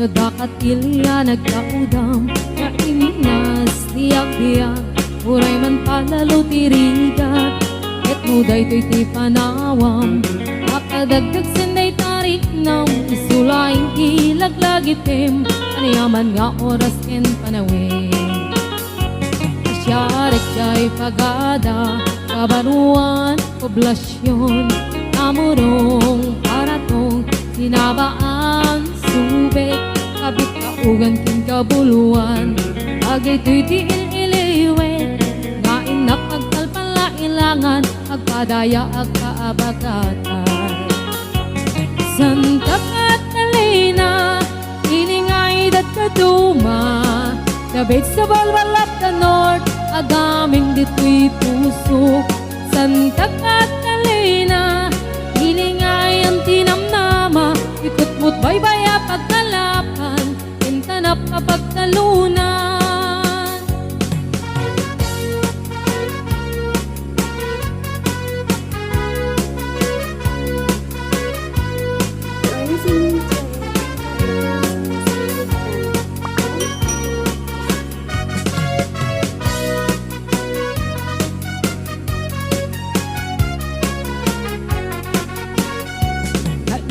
Sa katilya nagkaudam, kaiminas diyak-diyak, uray man palalo tirigat, et muday to'y ti panawam, makadagdag sanday tarik nam, isulaing ilaglagitim, anayaman nga oras ken panawin. Asyarek jay pagada, kabaruan, poblasyon, namurong paratong, sinabaan, subek, kabit kaugan kin kabuluan, agay to'y di il-iliwet, ngain na pagtalpalailangan, agpadaya ag kaabagatan. Santa Catalina, iningay dat kaduma, dabit sa balbalap na north, agaming dito'y puso. Santa Catalina, iningay ang tinamnama, ikot mo't baybaya pagkalapan, intanap kapagtalunan.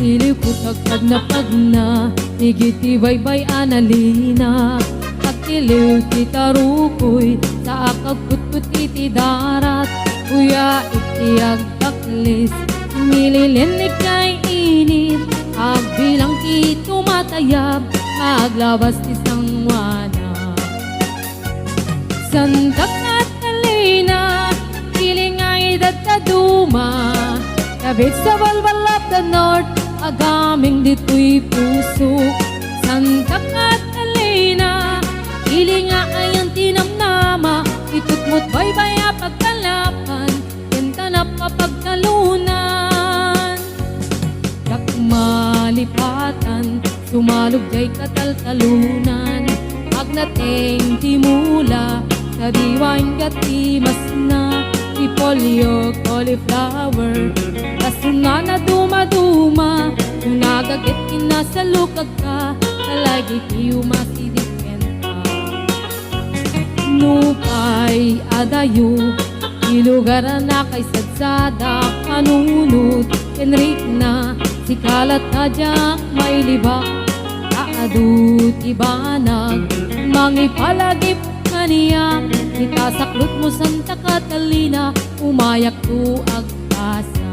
Ilipot agpag na pag na, igiti baybay analina, pagkiliw kita rukoy, sa akagputput iti darat, kuya iti agdaklis, mililinig kay init, agbilang ki tumatayab, maglabas isang wana. Santa Catalina, pilingay dadaduma, kabit sa balbalap na north, agaming dito'y puso. Santa Catalina, ilinga ay ang tinamnama, ikot mo't baybaya pagkalapan, kintanap kapagtalunan. Kakmalipatan, sumalog jay kataltalunan, agnating timula, kadiwain katimas na, ipolyo, cauliflower, kasuna na duma-duma, yung nagagit kinasalukag ka, kalagi kiyo masidikenta. Nupay adayo, ilugaran na kay sadsada, panunod, kenrik na, sikalat na diyak may libak, kaadut ibanag, mangipalagip kaniyak, itasaklot mo Santa Catalina, umayak tu agpasa.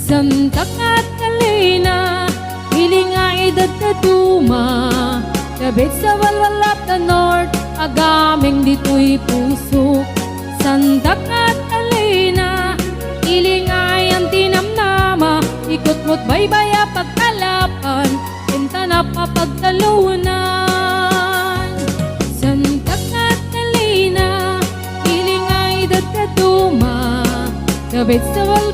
Santa Catalina, hilingay dadaduma, kabit sa balbalap na north, agaming dito'y puso. Santa Catalina, hilingay ang tinamnama, ikot mo't baybaya pagkalapan, kintanap kapagtalunan. Santa Catalina, hilingay dadaduma, kabit sa balbalap